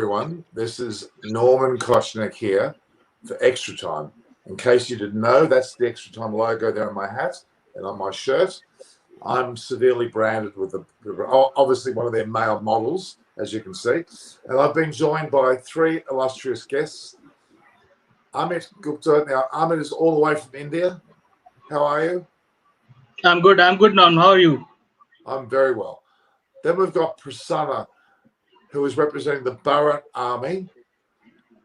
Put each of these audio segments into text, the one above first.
everyone. This is Norman Kochnick here for Extra Time. In case you didn't know, that's the Extra Time logo there on my hat and on my shirt. I'm severely branded with obviously one of their male models, as you can see. And I've been joined by three illustrious guests. Amit Gupta. Now, Amit is all the way from India. How are you? I'm good, Norm. How are you? I'm very well. Then we've got Prasanna, who is representing the Bharat Army.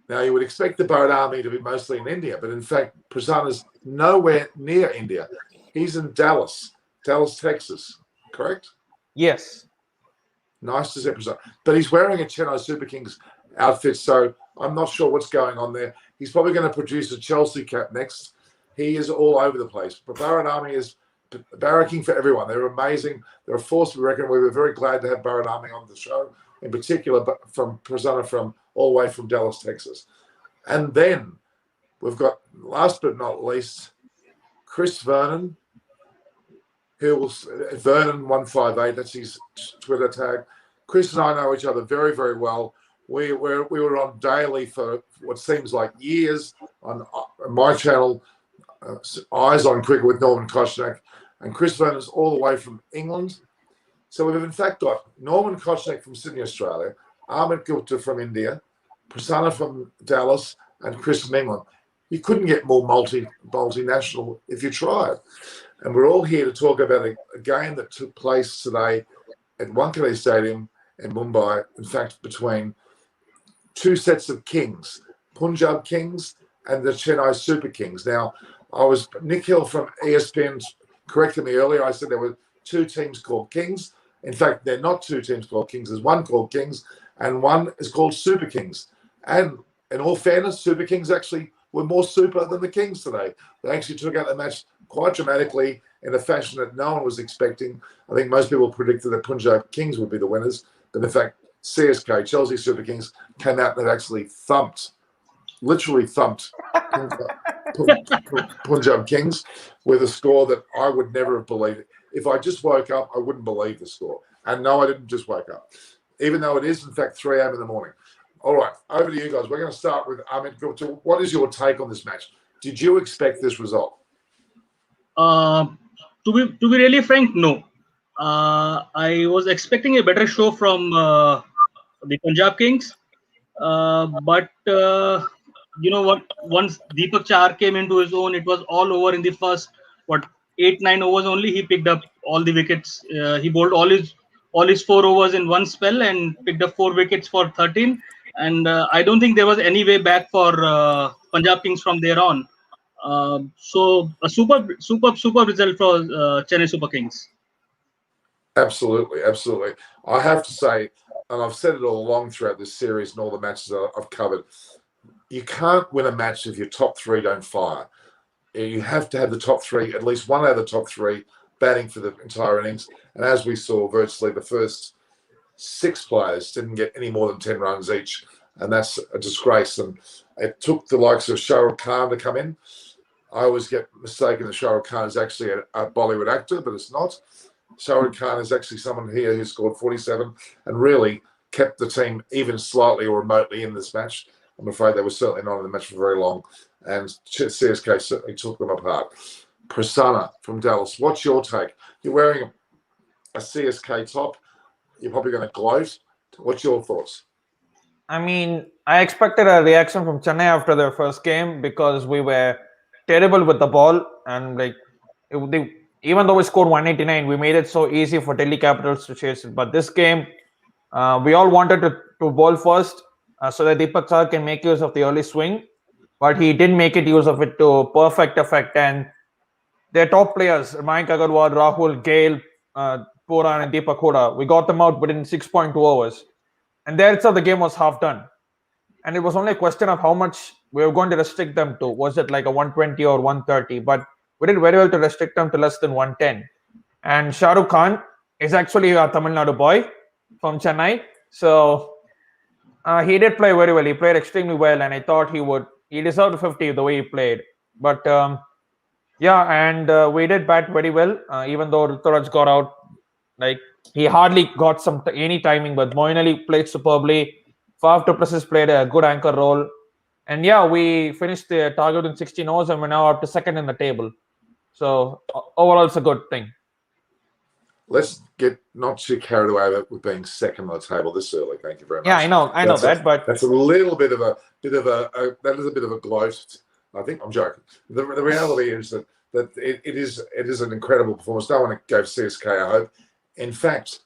Now, you would expect the Bharat Army to be mostly in India, but in fact, Prasanna's nowhere near India. He's in Dallas, Texas, correct? Yes. Nice to see Prasanna. But he's wearing a Chennai Super Kings outfit, so I'm not sure what's going on there. He's probably going to produce a Chelsea cap next. He is all over the place. But Bharat Army is barracking for everyone. They're amazing. They're a force to be reckoned with. We were very glad to have Bharat Army on the show, in particular from Prasanna from all the way from Dallas, Texas. And then we've got, last but not least, Chris Vernon, Vernon158, that's his Twitter tag. Chris and I know each other very, very well. We were on daily for what seems like years on my channel, Eyes on Cricket with Norman Kochnick. And Chris Vernon is all the way from England. So we've in fact got Norman Kochnick from Sydney, Australia, Amit Gupta from India, Prasanna from Dallas, and Chris from England. You couldn't get more multinational if you tried. And we're all here to talk about a game that took place today at Wankhede Stadium in Mumbai, in fact, between two sets of kings, Punjab Kings and the Chennai Super Kings. Now, Nick Hill from ESPN corrected me earlier. I said there were two teams called Kings. In fact, they're not two teams called Kings. There's one called Kings and one is called Super Kings. And in all fairness, Super Kings actually were more super than the Kings today. They actually took out the match quite dramatically in a fashion that no one was expecting. I think most people predicted that Punjab Kings would be the winners. But in fact, CSK, Chelsea Super Kings, came out and actually literally thumped Punjab Kings with a score that I would never have believed. If I just woke up, I wouldn't believe the score. And no, I didn't just wake up, even though it is, in fact, 3 a.m. in the morning. All right, over to you guys. We're going to start with Amit Gupta. What is your take on this match? Did you expect this result? To be really frank, no. I was expecting a better show from the Punjab Kings, but you know what? Once Deepak Chahar came into his own, it was all over in the first 8-9 overs only. He picked up all the wickets. He bowled all his 4 overs in one spell and picked up 4 wickets for 13. And I don't think there was any way back for Punjab Kings from there on. So a super result for Chennai Super Kings. Absolutely. I have to say, and I've said it all along throughout this series and all the matches that I've covered, you can't win a match if your top 3 don't fire. You have to have the top 3, at least one out of the top 3, batting for the entire innings. And as we saw, virtually the first 6 players didn't get any more than 10 runs each. And that's a disgrace. And it took the likes of Shah Rukh Khan to come in. I always get mistaken that Shah Rukh Khan is actually a Bollywood actor, but it's not. Shah Rukh Khan is actually someone here who scored 47 and really kept the team even slightly or remotely in this match. I'm afraid they were certainly not in the match for very long. And CSK certainly took them apart. Prasanna from Dallas, what's your take? You're wearing a CSK top. You're probably going to gloat. What's your thoughts? I mean, I expected a reaction from Chennai after their first game because we were terrible with the ball. And even though we scored 189, we made it so easy for Delhi Capitals to chase it. But this game, we all wanted to bowl first so that Deepak Chahar can make use of the early swing. But he didn't make it use of it to perfect effect. And their top players, Mayank Agarwal, Rahul, Gale, Puran and Deepak Hooda, we got them out within 6.2 overs. And there itself, the game was half done. And it was only a question of how much we were going to restrict them to. Was it like a 120 or 130? But we did very well to restrict them to less than 110. And Shah Rukh Khan is actually a Tamil Nadu boy from Chennai. So he did play very well. He played extremely well. And I thought he deserved 50 the way he played. But we did bat very well, even though Ruturaj got out. Like, he hardly got any timing, but Moeen Ali played superbly. Faf du Plessis played a good anchor role. And yeah, we finished the target in 16 overs and we're now up to second in the table. So overall, it's a good thing. Let's get not too carried away with being second on the table this early. Thank you very much. Yeah, I know that, but that's a little bit of a that is a bit of a gloat. I think I'm joking. The reality is that it is an incredible performance. No one gave CSK a hope. In fact,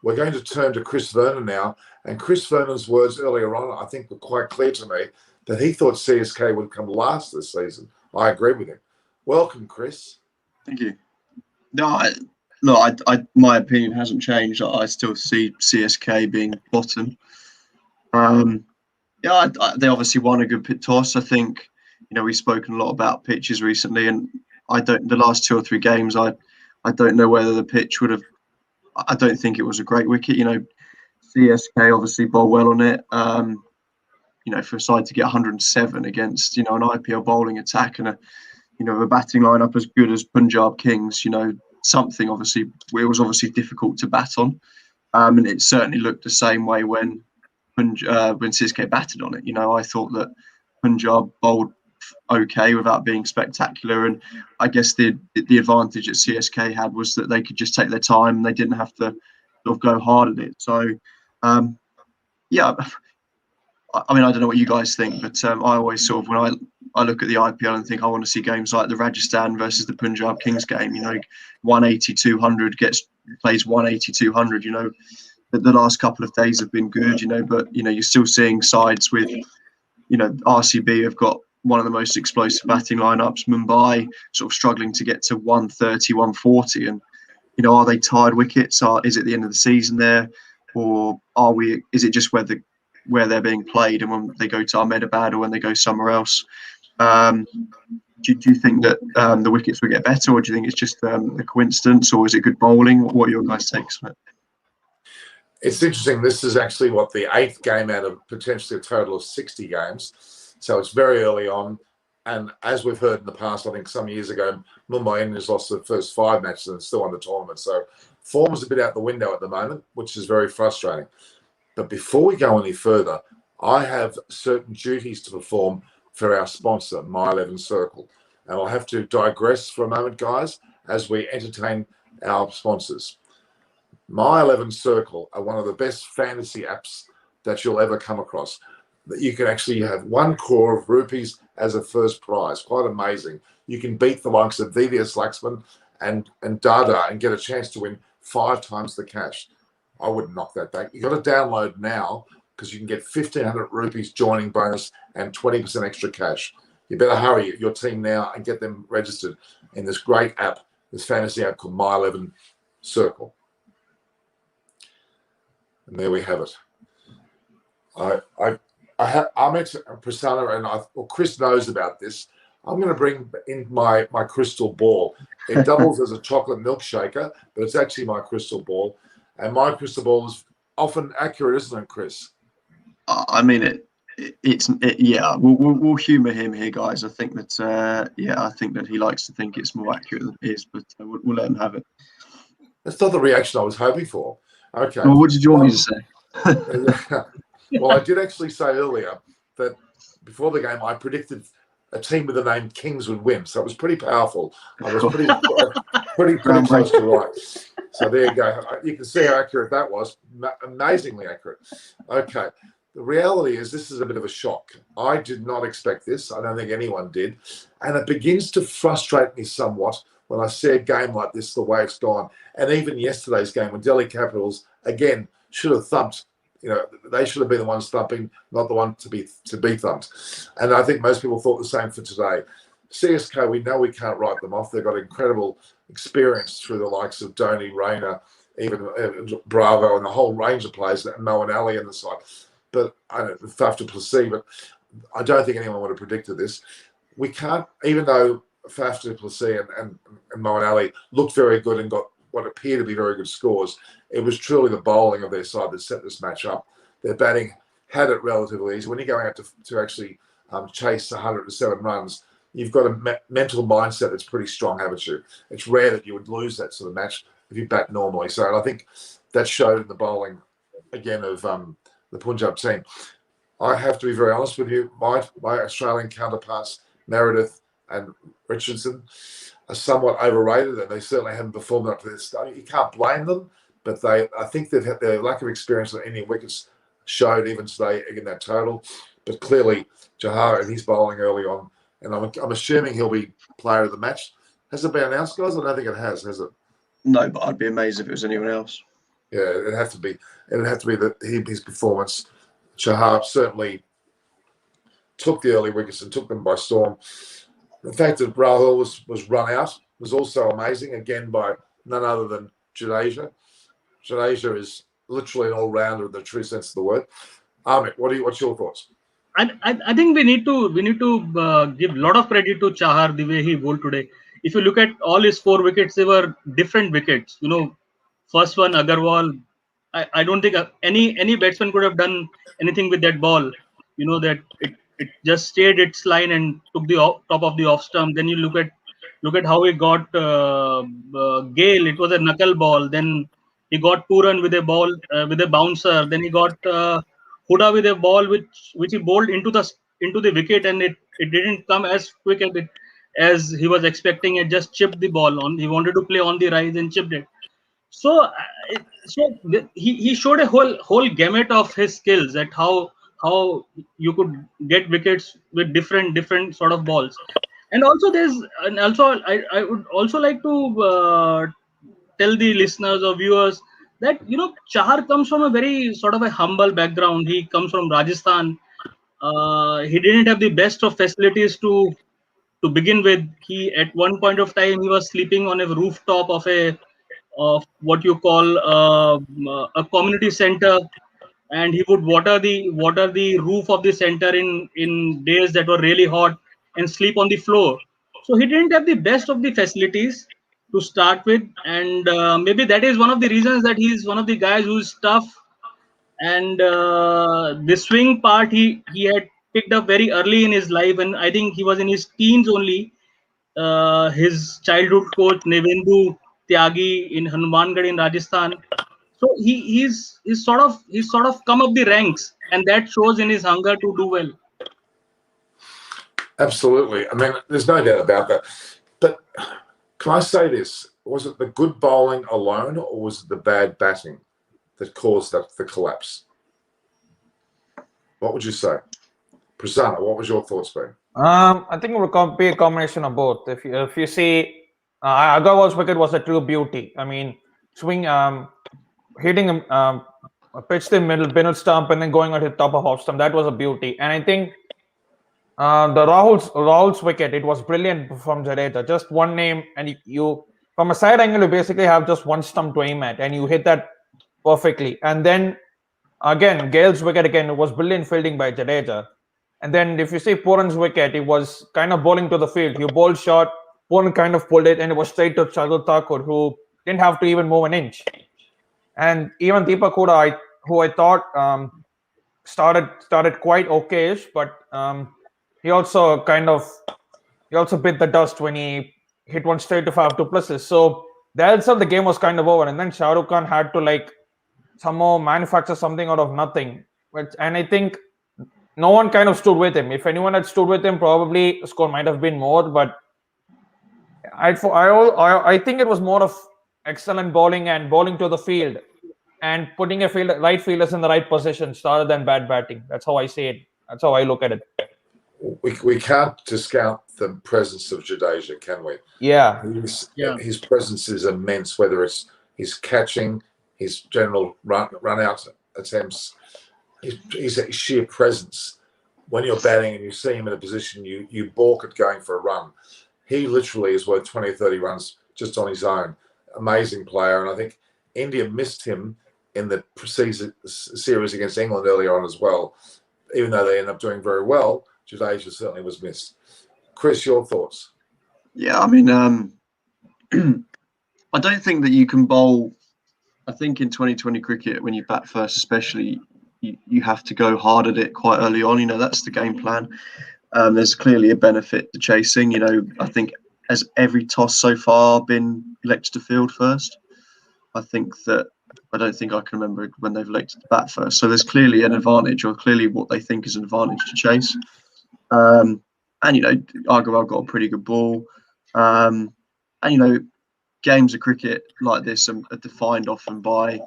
we're going to turn to Chris Vernon now, and Chris Vernon's words earlier on, I think, were quite clear to me that he thought CSK would come last this season. I agree with him. Welcome, Chris. Thank you. No, my opinion hasn't changed. I still see CSK being bottom. They obviously won a good pit toss. I think, we've spoken a lot about pitches recently, and the last 2 or 3 games, I don't know whether the pitch would have. I don't think it was a great wicket. CSK obviously bowled well on it. For a side to get 107 against an IPL bowling attack and a batting lineup as good as Punjab Kings, something obviously it was obviously difficult to bat on, and it certainly looked the same way when CSK batted on it. I thought that Punjab bowled okay without being spectacular, and I guess the advantage that CSK had was that they could just take their time and they didn't have to sort of go hard at it. So I mean, I don't know what you guys think, but I always sort of, when I look at the IPL and think I want to see games like the Rajasthan versus the Punjab Kings game, 180, 200 plays 180, 200, the last couple of days have been good, but, you're still seeing sides with, RCB have got one of the most explosive batting lineups, Mumbai sort of struggling to get to 130, 140. And, are they tired wickets? Is it the end of the season there? Or is it just where they're being played and when they go to Ahmedabad or when they go somewhere else? Do you think that the wickets will get better, or do you think it's just a coincidence, or is it good bowling? What are your guys' takes on it? It's interesting. This is actually the 8th game out of potentially a total of 60 games. So it's very early on. And as we've heard in the past, I think some years ago, Mumbai Indians lost the first 5 matches and still won the tournament. So form is a bit out the window at the moment, which is very frustrating. But before we go any further, I have certain duties to perform for our sponsor, My 11 Circle. And I'll have to digress for a moment, guys, as we entertain our sponsors. My 11 Circle are one of the best fantasy apps that you'll ever come across. That you can actually have 1 crore of rupees as a first prize. Quite amazing. You can beat the likes of VVS Laxman and Dada and get a chance to win 5 times the cash. I wouldn't knock that back. You've got to download now because you can get 1,500 rupees joining bonus and 20% extra cash. You better hurry your team now and get them registered in this great app, this fantasy app called My 11 Circle. And there we have it. Amit Prasanna and Chris knows about this. I'm going to bring in my crystal ball. It doubles as a chocolate milkshaker, but it's actually my crystal ball. And my crystal ball is often accurate, isn't it, Chris? I mean, we'll humour him here, guys. I think that, I think that he likes to think it's more accurate than it is, but we'll let him have it. That's not the reaction I was hoping for. Okay. Well, what did you want me to say? Well, I did actually say earlier that before the game, I predicted a team with the name Kings would win. So it was pretty powerful. I was pretty close to right. So there you go. You can see how accurate that was. Amazingly accurate. Okay. The reality is this is a bit of a shock. I did not expect this. I don't think anyone did. And it begins to frustrate me somewhat when I see a game like this, the way it's gone. And even yesterday's game when Delhi Capitals, again, should have thumped. They should have been the ones thumping, not the one to be thumped. And I think most people thought the same for today. CSK, we know we can't write them off. They've got incredible experience through the likes of Dhoni, Rayner, even Bravo, and the whole range of players, and Moeen Ali on the side. But I don't know, Faf du Plessis, but I don't think anyone would have predicted this. We can't, even though Faf du Plessis and Moeen Ali looked very good and got what appeared to be very good scores, it was truly the bowling of their side that set this match up. Their batting had it relatively easy. When you're going out to actually chase 107 runs, you've got a mental mindset that's pretty strong, haven't you? It's rare that you would lose that sort of match if you bat normally. So I think that showed in the bowling, again, of the Punjab team. I have to be very honest with you. My Australian counterparts, Meredith and Richardson, are somewhat overrated, and they certainly haven't performed up to this. You can't blame them, but I think they've had their lack of experience on any wickets showed even today in that total. But clearly, Jahar and his bowling early on, and I'm assuming he'll be player of the match. Has it been announced, guys? I don't think it has it? No, but I'd be amazed if it was anyone else. Yeah, it'd have to be. It'd have to be his performance. Chahar certainly took the early wickets and took them by storm. The fact that Rahul was run out was also amazing, again by none other than Jadeja. Jadeja is literally an all-rounder in the true sense of the word. Amit, what's your thoughts? I think we need to give a lot of credit to Chahar the way he bowled today. If you look at all his 4 wickets, they were different wickets. First one Agarwal. I don't think any batsman could have done anything with that ball. That it just stayed its line and took the top of the off stump. Then you look at how he got Gale. It was a knuckle ball. Then he got Puran with a ball with a bouncer. Then he got Huda with a ball which he bowled into the wicket, and it didn't come as quick as he was expecting. It just chipped the ball on. He wanted to play on the rise and chipped it. So he showed a whole gamut of his skills at how you could get wickets with different sort of balls. And also I would also like to tell the listeners or viewers that Chahar comes from a very sort of a humble background. He comes from Rajasthan. He didn't have the best of facilities to begin with. He at one point of time he was sleeping on a rooftop of what you call a community center, and he would water the roof of the center in days that were really hot and sleep on the floor. So he didn't have the best of the facilities to start with, and maybe that is one of the reasons that he's one of the guys who's tough. And the swing part he had picked up very early in his life, and I think he was in his teens only. His childhood coach Nevendu Tyagi in Hanumangarh in Rajasthan. So he's sort of come up the ranks, and that shows in his hunger to do well. Absolutely. I mean, there's no doubt about that. But can I say this? Was it the good bowling alone, or was it the bad batting that caused the collapse? What would you say? Prasanna, what was your thoughts, Ben? I think it would be a combination of both. If you see, Agarwal's wicket was a true beauty. I mean, hitting him, pitched in middle stump, and then going at the top of off stump. That was a beauty. And I think the Rahul's wicket, it was brilliant from Jadeja. Just one name, and you from a side angle, you basically have just one stump to aim at, and you hit that perfectly. And then again, Gale's wicket again was brilliant fielding by Jadeja. And then if you see Puran's wicket, it was kind of bowling to the field. You bowled short, Puran kind of pulled it, and it was straight to Shardul Thakur, who didn't have to even move an inch. And even Deepak Huda, who I thought started quite okayish, but he also bit the dust when he hit one straight to 5 2+. So that's how the game was kind of over. And then Shah Rukh Khan had to somehow manufacture something out of nothing. And I think no one kind of stood with him. If anyone had stood with him, probably the score might have been more. But I think it was more of excellent bowling and bowling to the field and putting right fielders in the right positions rather than bad batting. That's how I see it. That's how I look at it. We can't discount the presence of Jadeja, can we? Yeah. His presence is immense, whether it's his catching, his general run out attempts, his sheer presence. When you're batting and you see him in a position, you balk at going for a run. He literally is worth 20 or 30 runs just on his own. Amazing player. And I think India missed him in the series against England earlier on as well. Even though they ended up doing very well, Jadeja certainly was missed. Chris, your thoughts? Yeah, I mean, I don't think that you can bowl. I think in 2020 cricket, when you bat first, especially, you have to go hard at it quite early on. That's the game plan. There's clearly a benefit to chasing. I think as every toss so far been elected to field first. I think that I don't think I can remember when they've elected to bat first. So there's clearly an advantage, or clearly what they think is an advantage to chase. And Argyle got a pretty good ball. And games of cricket like this are defined often by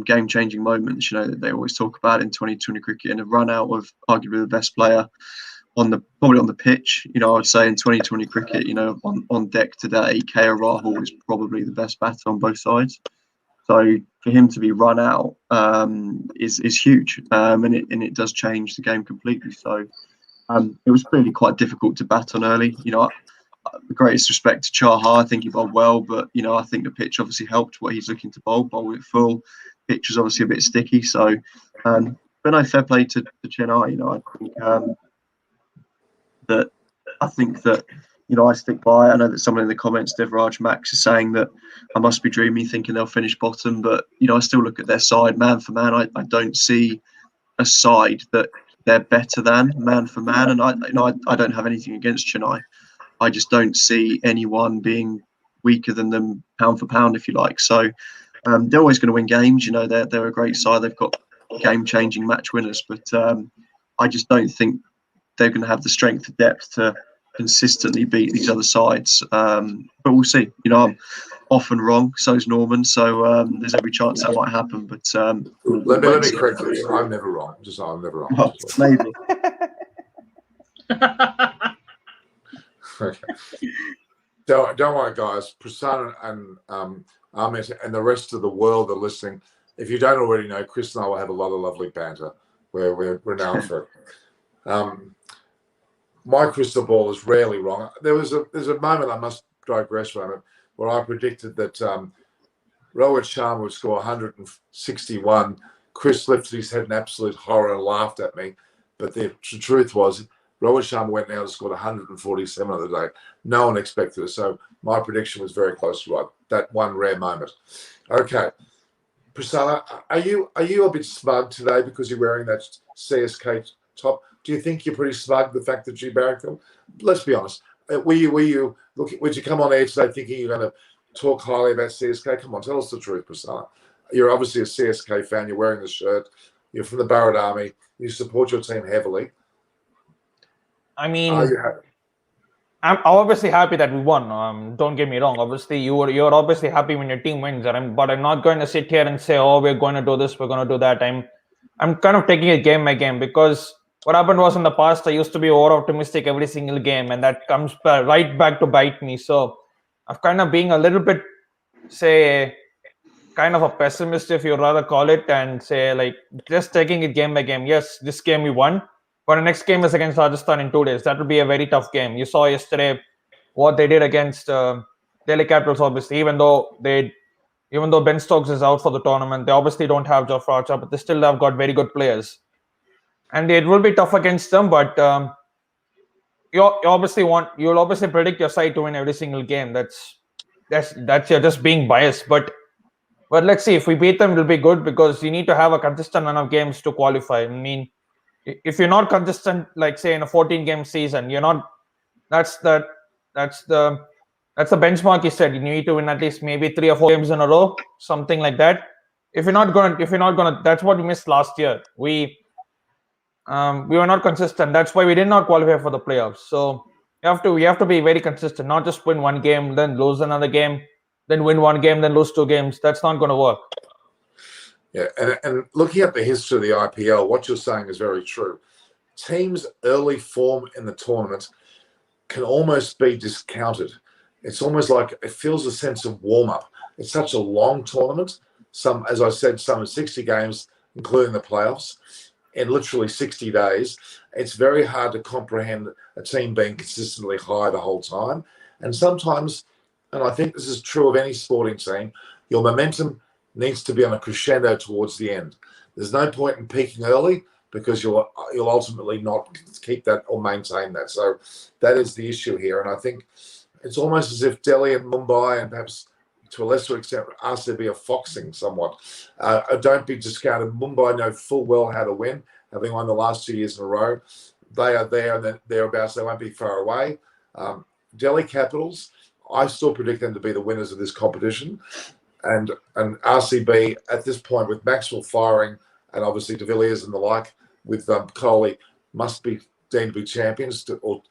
game-changing moments. That they always talk about in 2020 cricket, and a run out of arguably the best player probably on the pitch. I would say in 2020 cricket, on deck today, KL Rahul is probably the best batter on both sides. So for him to be run out is huge, and it does change the game completely. So it was clearly quite difficult to bat on early. The greatest respect to Chaha. I think he bowled well, but I think the pitch obviously helped what he's looking to bowl it full. Pitch was obviously a bit sticky. So, but no, fair play to Chennai. I think that I stick by. I know that someone in the comments, Devraj Max, is saying that I must be dreaming, thinking they'll finish bottom. But I still look at their side, man for man. I don't see a side that they're better than man for man, and I don't have anything against Chennai. I just don't see anyone being weaker than them pound for pound, if you like. So they're always going to win games. They're a great side. They've got game-changing match winners, but I just don't think they're going to have the strength of depth to consistently beat these other sides. But we'll see. I'm often wrong. So's Norman. So there's every chance that might happen. But let me correct this. I'm never wrong. I'm never wrong. Oh, maybe. Okay. Don't worry, guys. Prasanna and Amit and the rest of the world are listening. If you don't already know, Chris and I will have a lot of lovely banter. We're renowned for it. My crystal ball is rarely wrong. There's a moment, I must digress from it, where I predicted that Rohit Sharma would score 161. Chris lifted his head in absolute horror and laughed at me. But the truth was, Rohit Sharma went out and scored 147 on the day. No one expected it. So my prediction was very close to right. That one rare moment. Okay. Prasanna, are you a bit smug today because you're wearing that CSK top? Do you think you're pretty smug, the fact that you barracked them? Let's be honest. Would you come on air today thinking you're going to talk highly about CSK? Come on, tell us the truth, Prasanna. You're obviously a CSK fan. You're wearing the shirt. You're from the Barrett Army. You support your team heavily. I mean, I'm obviously happy that we won. Don't get me wrong. Obviously, you're obviously happy when your team wins. But I'm not going to sit here and say, "Oh, we're going to do this, we're going to do that." I'm kind of taking it game by game, because what happened was in the past, I used to be over optimistic every single game, and that comes right back to bite me. So I've kind of being a little bit, say, kind of a pessimist, if you'd rather call it, and say like just taking it game by game. Yes, this game we won. But the next game is against Rajasthan in 2 days. That will be a very tough game. You saw yesterday what they did against Delhi Capitals. Obviously, even though Ben Stokes is out for the tournament, they obviously don't have Jofra Archer, but they still have got very good players, and it will be tough against them. But you'll obviously predict your side to win every single game. That's you're just being biased. But let's see, if we beat them, it'll be good, because you need to have a consistent run of games to qualify. I mean, if you're not consistent, like say in a 14-game season, you're not. That's the benchmark. You said you need to win at least maybe 3 or 4 games in a row, something like that. If you're not gonna, that's what we missed last year. We were not consistent. That's why we did not qualify for the playoffs. So you have to be very consistent, not just win 1 game, then lose another game, then win 1 game, then lose 2 games. That's not going to work. Yeah, and looking at the history of the IPL, what you're saying is very true. Teams' early form in the tournament can almost be discounted. It's almost like it feels a sense of warm-up. It's such a long tournament. Some, as I said, some are 60 games, including the playoffs, in literally 60 days. It's very hard to comprehend a team being consistently high the whole time. And sometimes, and I think this is true of any sporting team, your momentum needs to be on a crescendo towards the end. There's no point in peaking early, because you'll ultimately not keep that or maintain that. So that is the issue here. And I think it's almost as if Delhi and Mumbai, and perhaps to a lesser extent RCB, are foxing somewhat. Don't be discounted. Mumbai know full well how to win, having won the last 2 years in a row. They are there and thereabouts. They won't be far away. Delhi Capitals, I still predict them to be the winners of this competition. and RCB at this point with Maxwell firing and obviously De Villiers and the like with Kohli must be deemed to be champions or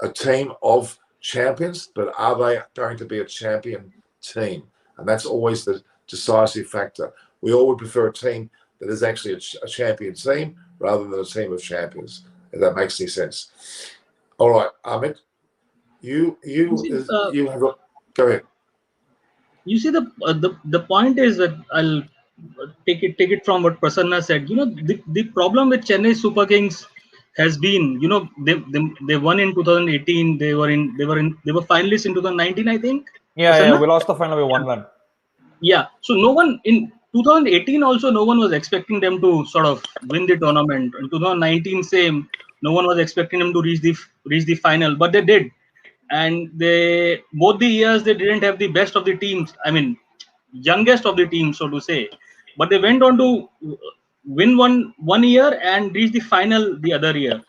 a team of champions, but are they going to be a champion team? And that's always the decisive factor. We all would prefer a team that is actually a champion team rather than a team of champions, if that makes any sense. All right, Amit, you have a, go ahead. You see, the point is that I'll take it from what Prasanna said. The problem with Chennai Super Kings has been, they won in 2018. They were finalists in 2019, I think. Yeah, we lost the final by 1-1. Yeah, so no one in 2018 also, no one was expecting them to sort of win the tournament. In 2019, same, no one was expecting them to reach the final, but they did. And both the years they didn't have the best of the teams. I mean, youngest of the teams, so to say. But they went on to win one year and reach the final the other year.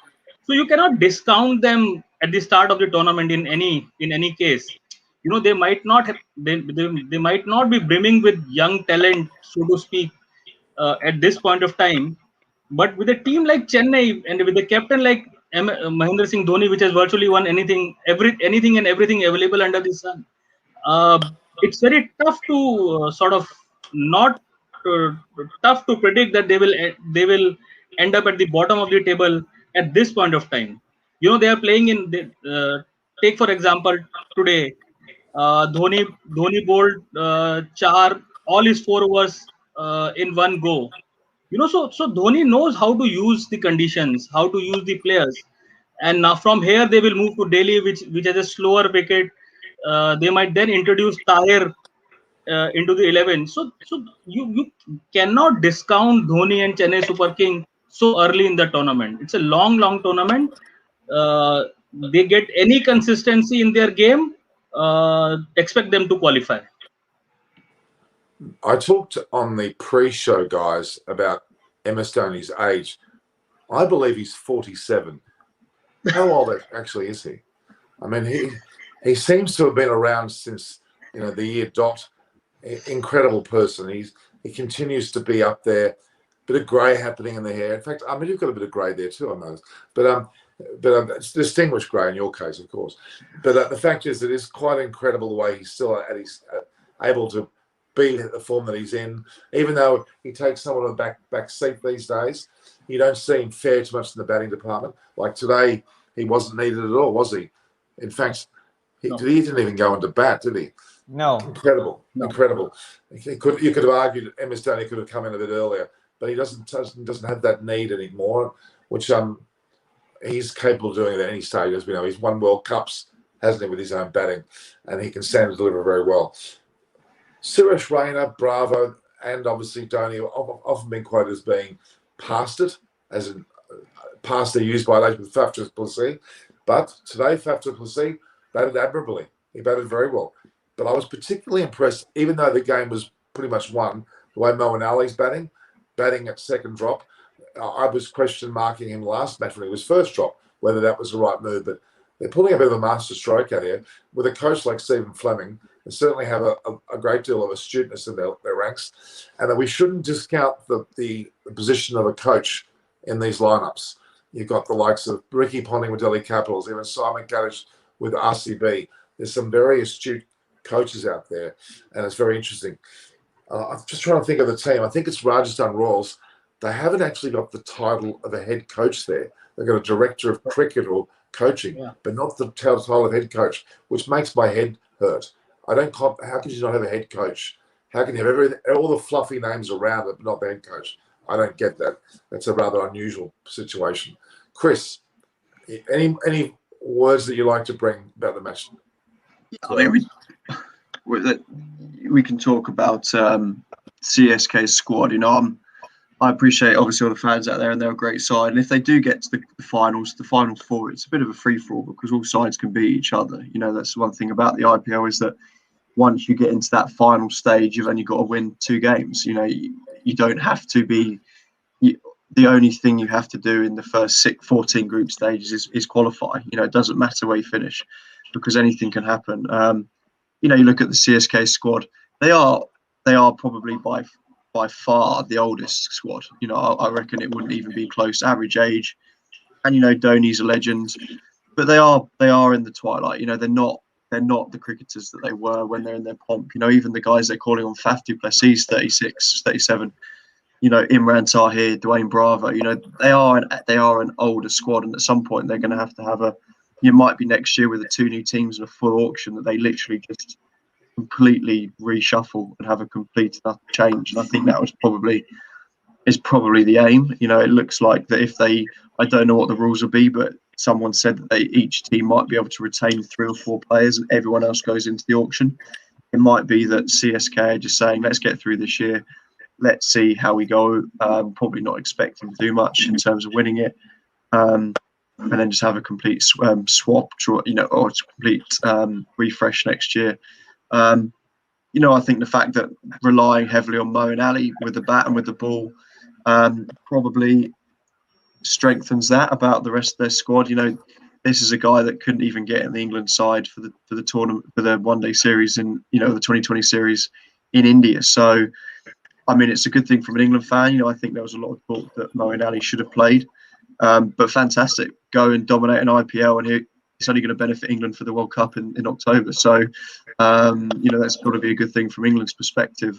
So you cannot discount them at the start of the tournament in any case. They might not have, they might not be brimming with young talent, so to speak, at this point of time. But with a team like Chennai and with a captain like Mahendra Singh Dhoni, which has virtually won anything and everything available under the sun, it's very tough to sort of not tough to predict that they will end up at the bottom of the table at this point of time. They are playing in take for example today, Dhoni bowled Chahar all his 4 overs in one go. So Dhoni knows how to use the conditions, how to use the players, and now from here they will move to Delhi, which has a slower wicket. They might then introduce Tahir into the 11. So you cannot discount Dhoni and Chennai Super King so early in the tournament. It's a long tournament. They get any consistency in their game, expect them to qualify. I talked on the pre-show, guys, about MS Dhoni's age. I believe he's 47. How old actually is he? I mean, he seems to have been around since the year dot. Incredible person. He continues to be up there. Bit of grey happening in the hair. In fact, I mean, you've got a bit of grey there too, I noticed. But it's distinguished grey in your case, of course. But the fact is, it is quite incredible the way he's still able to be at the form that he's in. Even though he takes someone on the back seat these days, you don't see him fare too much in the batting department. Like today, he wasn't needed at all, was he? In fact, he didn't even go into bat, did he? No. Incredible. You could have argued that MS Dhoni could have come in a bit earlier, but he doesn't have that need anymore, which he's capable of doing at any stage. As we know, he's won World Cups, hasn't he, with his own batting, and he can stand and deliver very well. Suresh Raina, Bravo, and obviously Dhoni have often been quoted as being past it, as in past their use by age with Faf du Plessis. But today, Faf du Plessis batted admirably. He batted very well. But I was particularly impressed, even though the game was pretty much won, the way Moeen Ali's batting at second drop. I was question marking him last match when he was first drop, whether that was the right move. But they're pulling a bit of a master stroke out here. With a coach like Stephen Fleming, they certainly have a great deal of astuteness in their ranks. And that we shouldn't discount the position of a coach in these lineups. You've got the likes of Ricky Ponting with Delhi Capitals, even Simon Kaddish with RCB. There's some very astute coaches out there, and it's very interesting. I'm just trying to think of the team. I think it's Rajasthan Royals. They haven't actually got the title of a head coach there. They've got a director of cricket or coaching, but not the title of head coach, which makes my head hurt. How can you not have a head coach? How can you have all the fluffy names around it, but not the head coach? I don't get that. That's a rather unusual situation. Chris, any words that you like to bring about the match? I mean, we can talk about CSK's squad. I appreciate obviously all the fans out there, and they're a great side. And if they do get to the finals, the final four, it's a bit of a free for all because all sides can beat each other. That's one thing about the IPL is that once you get into that final stage, you've only got to win 2 games. You don't have to be. The only thing you have to do in the first 14 group stages is qualify. It doesn't matter where you finish because anything can happen. You look at the CSK squad; they are they are probably by far the oldest squad. You know, I reckon it wouldn't even be close. Average age, and you know, Dhoni's a legend, but they are in the twilight. You know, they're not the cricketers that they were when they're in their pomp. You know, even the guys they're calling on, Faf du Plessis, 36, 37. You know, Imran Tahir, Dwayne Bravo. You know, they are an older squad, and at some point they're going to have a. It might be next year with the 2 new teams and a full auction that they literally just completely reshuffle and have a complete change. And I think that is probably the aim. You know, it looks like that if they, I don't know what the rules will be, but someone said that each team might be able to retain 3 or 4 players and everyone else goes into the auction. It might be that CSK are just saying, let's get through this year. Let's see how we go. Probably not expecting to do much in terms of winning it. And then just have a complete swap, you know, or complete refresh next year. You know, I think the fact that relying heavily on Mo and Ali with the bat and with the ball probably strengthens that about the rest of their squad. You know, this is a guy that couldn't even get in the England side for the tournament, for the one-day series in, you know, the 2020 series in India. So, I mean, it's a good thing from an England fan. You know, I think there was a lot of talk that Mo and Ali should have played. But fantastic, go and dominate an IPL, and it's only going to benefit England for the World Cup in October. So, you know, that's got to be a good thing from England's perspective.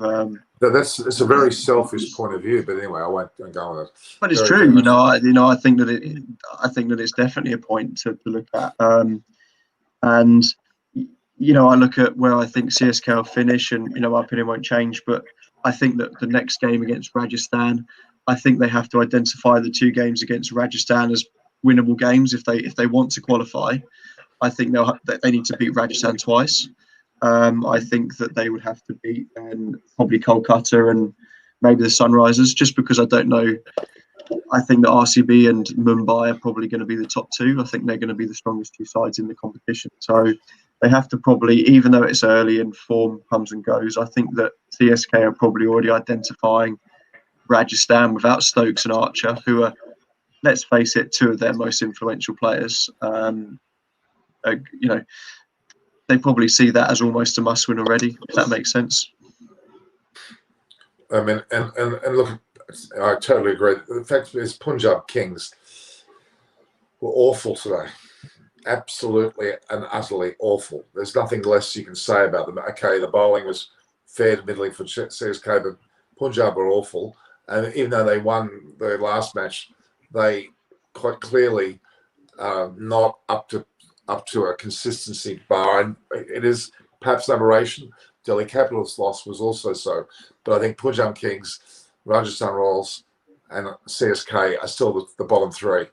It's a very selfish point of view, but anyway, I won't go on it. But it's true, you know. I think that it's definitely a point to look at. And you know, I look at where I think CSK will finish, and you know, my opinion won't change. But I think that the next game against Rajasthan, I think they have to identify the 2 games against Rajasthan as winnable games if they want to qualify. I think they need to beat Rajasthan twice. I think that they would have to beat probably Kolkata and maybe the Sunrisers, just because I don't know. I think that RCB and Mumbai are probably going to be the top 2. I think they're going to be the strongest 2 sides in the competition. So they have to probably, even though it's early and form comes and goes, I think that CSK are probably already identifying Rajasthan without Stokes and Archer, who are, let's face it, 2 of their most influential players. You know, they probably see that as almost a must-win already, if that makes sense. I mean, and look, I totally agree. The fact is, Punjab Kings were awful today. Absolutely and utterly awful. There's nothing less you can say about them. Okay, the bowling was fair to middling for CSK, but Punjab were awful. And even though they won their last match, they quite clearly not up to a consistency bar. And it is perhaps an aberration. Delhi Capitals' loss was also so. But I think Punjab Kings, Rajasthan Royals, and CSK are still the bottom 3.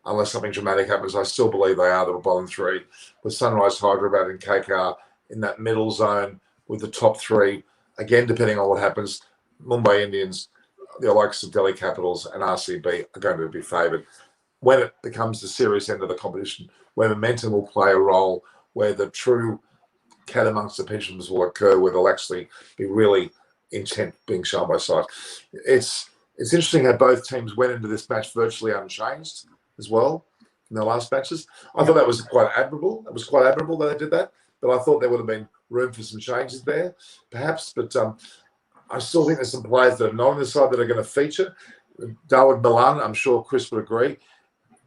Unless something dramatic happens, I still believe they are the bottom 3. With Sunrise Hyderabad and KKR in that middle zone with the top 3. Again, depending on what happens, Mumbai Indians, the likes of Delhi Capitals and RCB are going to be favoured. When it becomes the serious end of the competition, where momentum will play a role, where the true cat amongst the pigeons will occur, where they'll actually be really intent being shown by sight. It's interesting how both teams went into this match virtually unchanged as well in their last matches. I thought that was quite admirable. It was quite admirable that they did that, but I thought there would have been room for some changes there, perhaps. But I still think there's some players that are not on the side that are going to feature. Dawood Milan, I'm sure Chris would agree,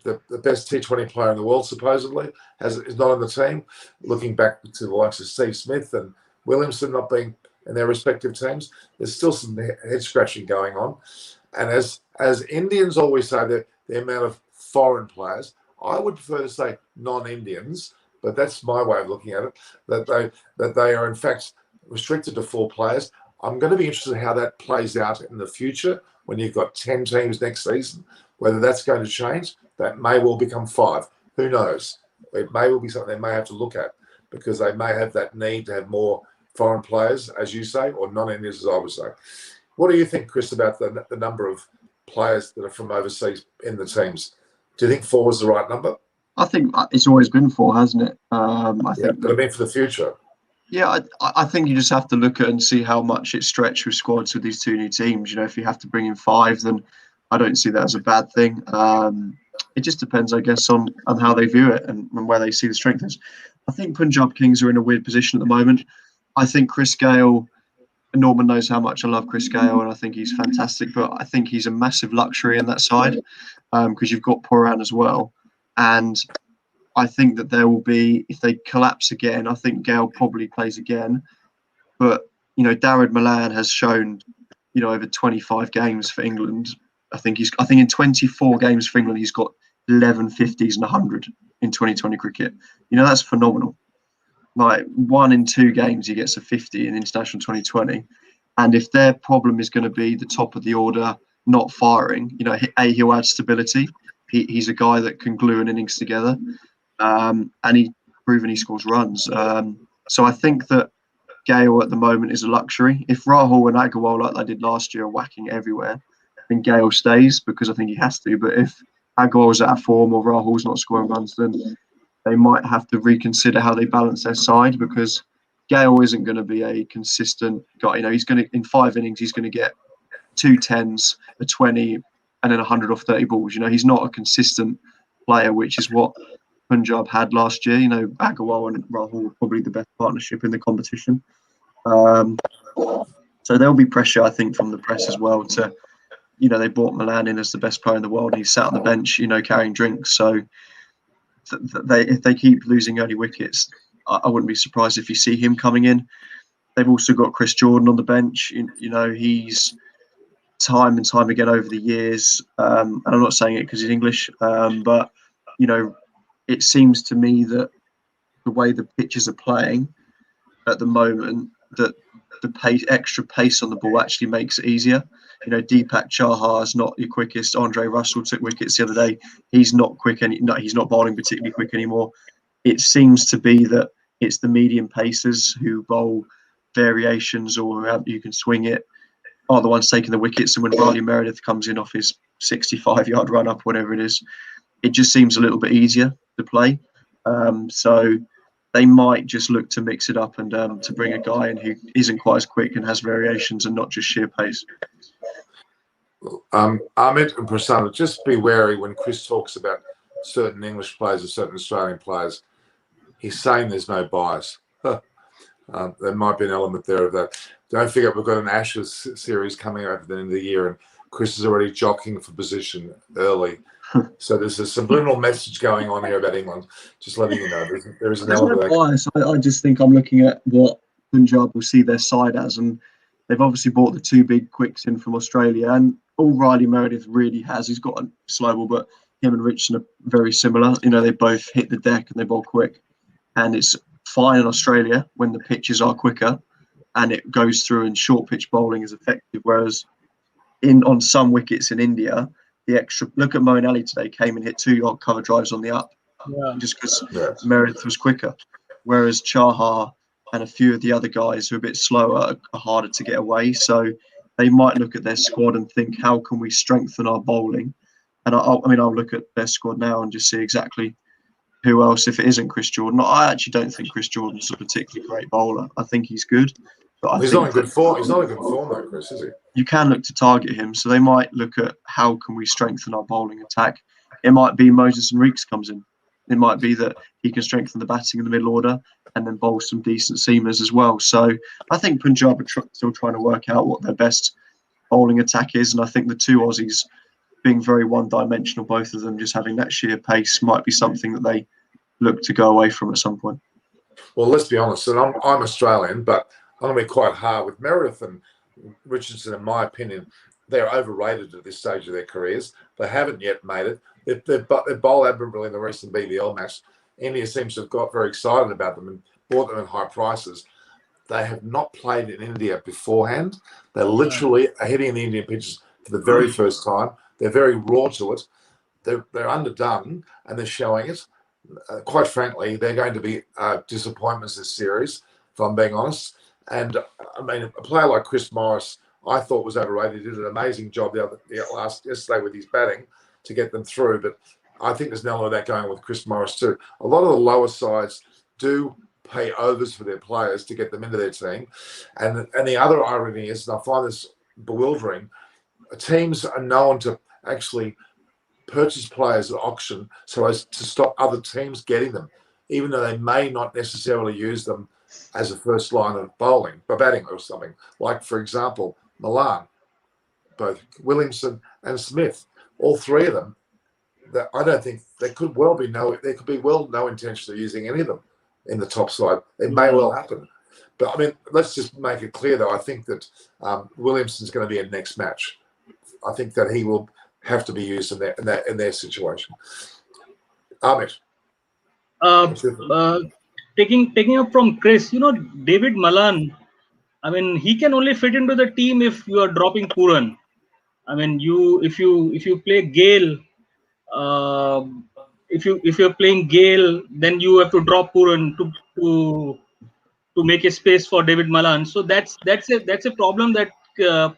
the best T20 player in the world, supposedly, is not on the team. Looking back to the likes of Steve Smith and Williamson not being in their respective teams, there's still some head scratching going on. And as Indians always say, the amount of foreign players, I would prefer to say non-Indians, but that's my way of looking at it, that they are in fact restricted to 4 players. I'm going to be interested in how that plays out in the future when you've got 10 teams next season, whether that's going to change. That may well become 5. Who knows? It may well be something they may have to look at, because they may have that need to have more foreign players, as you say, or non-Indians, as I would say. What do you think, Chris, about the number of players that are from overseas in the teams? Do you think 4 is the right number? I think it's always been 4, hasn't it? I think. But I mean, for the future. Yeah, I think you just have to look at and see how much it's stretched with squads with these 2 new teams. You know, if you have to bring in 5, then I don't see that as a bad thing. It just depends, I guess, on how they view it and where they see the strength is. I think Punjab Kings are in a weird position at the moment. I think Chris Gale Norman knows how much I love Chris Gale, and I think he's fantastic. But I think he's a massive luxury in that side because you've got Poran as well, and I think that there will be, if they collapse again, I think Gale probably plays again. But Darragh Milan has shown, over 25 games for England. I think in 24 games for England, he's got 11 50s and 100 in 2020 cricket. That's phenomenal. Like 1 in 2 games, he gets a 50 in international 2020. And if their problem is going to be the top of the order not firing, he'll add stability. He's a guy that can glue an innings together, and he's proven he scores runs. So I think that Gale at the moment is a luxury. If Rahul and Agarwal, like they did last year, are whacking everywhere, then Gale stays because I think he has to. But if Agarwal's out of form or Rahul's not scoring runs, then they might have to reconsider how they balance their side, because Gale isn't going to be a consistent guy. He's going to, in 5 innings, he's going to get 2 10s, a 20, and then 100 off 30 balls. He's not a consistent player, which is what Punjab had last year. Agarwal and Rahul were probably the best partnership in the competition. So there'll be pressure, I think, from the press as well to, they brought Milan in as the best player in the world, and he sat on the bench, carrying drinks. So if they keep losing early wickets, I wouldn't be surprised if you see him coming in. They've also got Chris Jordan on the bench. He's time and time again over the years, and I'm not saying it because he's English, but it seems to me that the way the pitches are playing at the moment, that the extra pace on the ball actually makes it easier. Deepak Chahar is not your quickest. Andre Russell took wickets the other day. He's not quick, he's not bowling particularly quick anymore. It seems to be that it's the medium pacers who bowl variations or you can swing it are the ones taking the wickets. And when Riley Meredith comes in off his 65-yard run up, whatever it is, it just seems a little bit easier to play. So they might just look to mix it up and to bring a guy in who isn't quite as quick and has variations and not just sheer pace. Ahmed and Prasanna, just be wary when Chris talks about certain English players or certain Australian players. He's saying there's no bias. There might be an element there of that. Don't forget, we've got an Ashes series coming up at the end of the year, and Chris is already jockeying for position early. So there's a subliminal message going on here about England. Just letting you know, there is an element of bias. I just think I'm looking at what Punjab will see their side as, and they've obviously brought the 2 big quicks in from Australia, and all Riley Meredith really has, he's got a slow ball, but him and Richardson are very similar. They both hit the deck and they bowl quick, and it's fine in Australia when the pitches are quicker and it goes through, and short pitch bowling is effective. Whereas on some wickets in India, the extra, look at Moeen Ali today, came and hit 2-yard cover drives on the up, just because Meredith was quicker. Whereas Chahar and a few of the other guys who are a bit slower are harder to get away. So they might look at their squad and think, how can we strengthen our bowling? And I'll look at their squad now and just see exactly who else, if it isn't Chris Jordan. I actually don't think Chris Jordan's a particularly great bowler. I think he's good. But he's not in good form. He's not in good form, though, Chris, is he? You can look to target him. So they might look at how can we strengthen our bowling attack. It might be Moses and Reeks comes in. It might be that he can strengthen the batting in the middle order and then bowl some decent seamers as well. So I think Punjab are still trying to work out what their best bowling attack is. And I think the 2 Aussies being very one-dimensional, both of them just having that sheer pace, might be something that they look to go away from at some point. Well, let's be honest, and I'm Australian, but I'm going to be quite hard with Meredith and Richardson. In my opinion, they're overrated at this stage of their careers. They haven't yet made it. They bowl admirably in the recent BBL match. India seems to have got very excited about them and bought them at high prices. They have not played in India beforehand. They're literally hitting the Indian pitches for the very first time. They're very raw to it. They're underdone, and they're showing it. Quite frankly, they're going to be disappointments this series, if I'm being honest. And a player like Chris Morris, I thought was overrated. He did an amazing job yesterday with his batting to get them through. But I think there's an element of that going with Chris Morris too. A lot of the lower sides do pay overs for their players to get them into their team. And the other irony is, and I find this bewildering, teams are known to actually purchase players at auction so as to stop other teams getting them. even though they may not necessarily use them as a first line of bowling, batting or something. Like, for example, Milan, both Williamson and Smith, all three of them. That I don't think there could be no intention of using any of them in the top side. It may well happen. But I mean, let's just make it clear, though. I think that Williamson's going to be a next match. I think that he will have to be used in their situation. Amit, taking up from Chris, David Malan. I mean, he can only fit into the team if you are dropping Puran. I mean, if you play Gale, if you're playing Gale, then you have to drop Puran to make a space for David Malan. So that's a problem that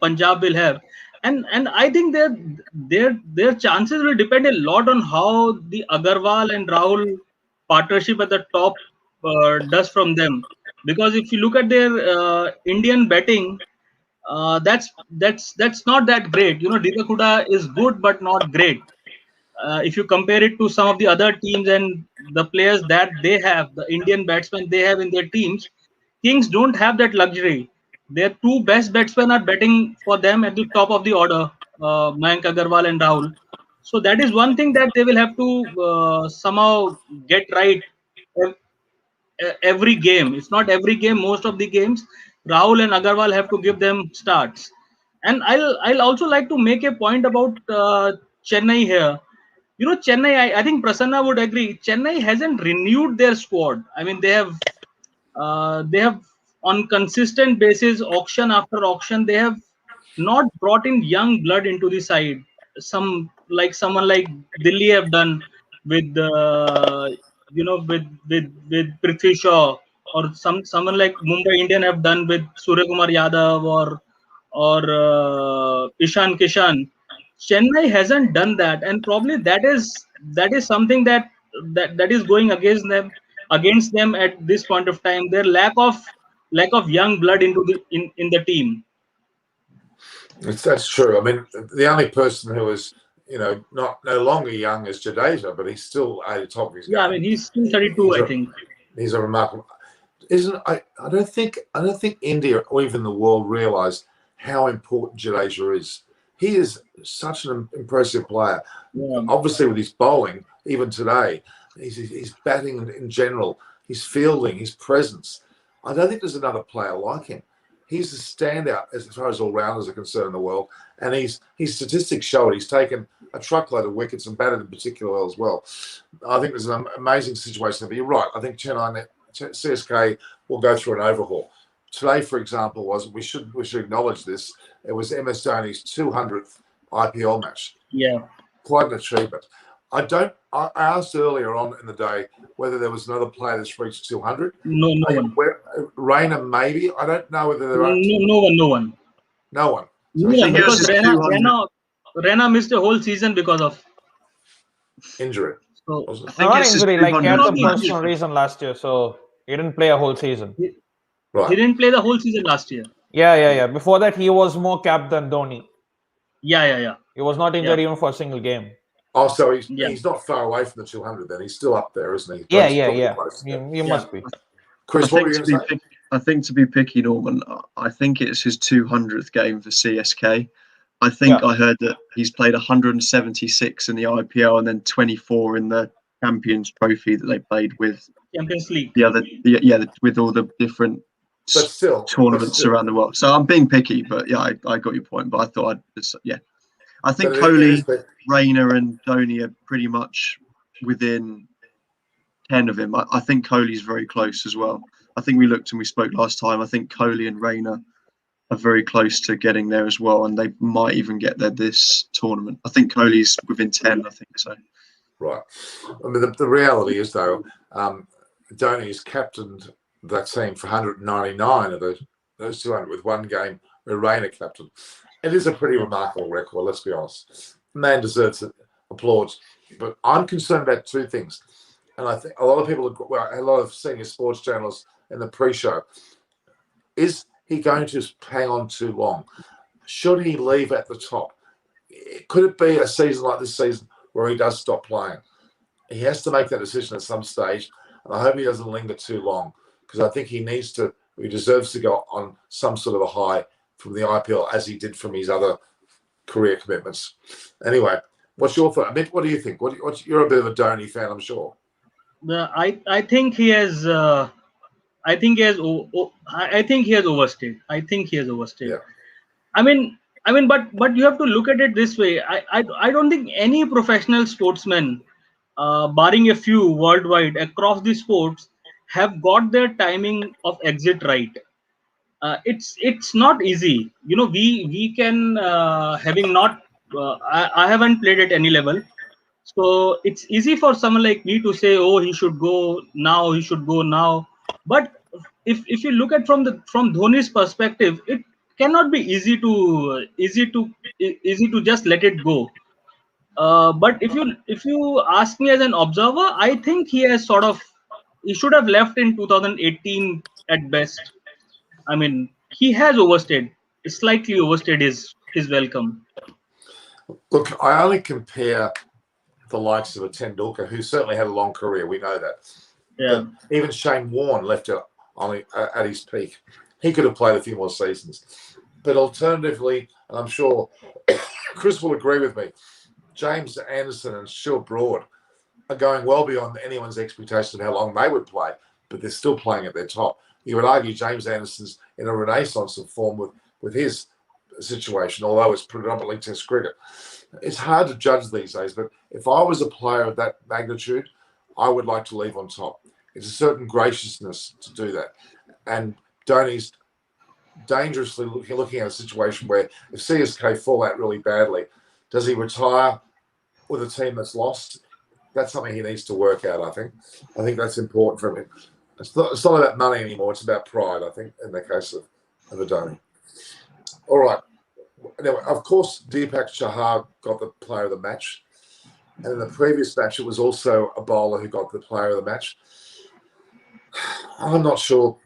Punjab will have, and I think their chances will depend a lot on how the Agarwal and Rahul partnership at the top does from them. Because if you look at their Indian batting, that's not that great. Deepak Hooda is good but not great. If you compare it to some of the other teams and the players that they have, the Indian batsmen they have in their teams, Kings don't have that luxury. Their two best batsmen are batting for them at the top of the order, Mayank Agarwal and Rahul. So that is one thing that they will have to somehow get right every game. It's not every game, most of the games. Rahul and Agarwal have to give them starts. And I'll also like to make a point about Chennai here. Chennai, I think Prasanna would agree. Chennai hasn't renewed their squad. I mean, they have on consistent basis, auction after auction, they have not brought in young blood into the side. Someone like Delhi have done with with Prithvi Shaw, or someone like Mumbai Indian have done with Surya Kumar Yadav or Ishan Kishan. Chennai hasn't done that, and probably that is something that is going against them at this point of time. Their lack of young blood in the team. That's true. I mean, the only person who is no longer young is Jadeja, but he's still at the top of his game. Yeah, I mean, he's still 32, I think. He's a remarkable. I don't think India or even the world realise how important Jadeja is. He is such an impressive player. Yeah. Obviously, with his bowling, even today, he's batting in general, his fielding, his presence. I don't think there's another player like him. He's a standout as far as all-rounders are concerned in the world, and his statistics show it. He's taken a truckload of wickets and batted in particular well as well. I think there's an amazing situation. But you're right. I think Chennai CSK will go through an overhaul. Today, for example, we should acknowledge this. It was MS Dhoni's 200th IPL match. Yeah, quite an achievement. I asked earlier on in the day whether there was another player that's reached 200. No one. Raina, maybe. I don't know whether there are. No one. So because Raina missed a whole season because of injury. So, not injury, like he had some personal reason last year, so he didn't play a whole season. Right. He didn't play the whole season last year. Yeah. Before that, he was more capped than Dhoni. Yeah. He was not injured even for a single game. Oh, so he's not far away from the 200 then. He's still up there, isn't he? Yeah. You must be. Chris, what were you going to say? I think to be picky, Norman, I think it's his 200th game for CSK. I think I heard that he's played 176 in the IPL and then 24 in the Champions Trophy that they played with Champions League. With all the different tournaments around the world. So I'm being picky, but yeah, I got your point. But I thought I think Kohli, Raina, and Dhoni are pretty much within 10 of him. I think Kohli's very close as well. I think we looked and we spoke last time. I think Kohli and Raina are very close to getting there as well, and they might even get there this tournament. I think Kohli's within 10, I think so. Right. I mean, the reality is, though, Dhoni's captained that team for 199 of those 200 with one game where Raina captained. It is a pretty remarkable record, let's be honest. The man deserves applause. But I'm concerned about two things. And I think a lot of senior sports journalists in the pre-show, is he going to hang on too long? Should he leave at the top? Could it be a season like this season where he does stop playing? He has to make that decision at some stage. and I hope he doesn't linger too long, because I think he deserves to go on some sort of a high from the IPL as he did from his other career commitments. Anyway, what's your thought? Amit, what do you think? You're a bit of a Dhoni fan, I'm sure. I think he has. I think he has. I think he has overstayed. I think he has overstayed. Yeah. I mean, but you have to look at it this way. I don't think any professional sportsman, barring a few worldwide across the sports, have got their timing of exit right. It's not easy. We can, having not. I haven't played at any level, so it's easy for someone like me to say, oh, he should go now. He should go now. But if you look at from Dhoni's perspective, it cannot be easy to just let it go. But if you ask me as an observer, I think he should have left in 2018 at best. I mean, he has overstayed, slightly overstayed his welcome. Look, I only compare the likes of a Tendulkar, who certainly had a long career. We know that. Yeah. But even Shane Warne left it only at his peak. He could have played a few more seasons. But alternatively, and I'm sure Chris will agree with me, James Anderson and Stuart Broad are going well beyond anyone's expectation of how long they would play, but they're still playing at their top. You would argue James Anderson's in a renaissance of form with his situation, although it's predominantly Test cricket. It's hard to judge these days, but if I was a player of that magnitude, I would like to leave on top. It's a certain graciousness to do that. And Dhoni's dangerously looking at a situation where if CSK fall out really badly, does he retire with a team that's lost? That's something he needs to work out, I think. I think that's important for him. It's not about money anymore. It's about pride, I think, in the case of a Dhoni. All right. Now, of course, Deepak Chahar got the player of the match. And in the previous match, it was also a bowler who got the player of the match. I'm not sure.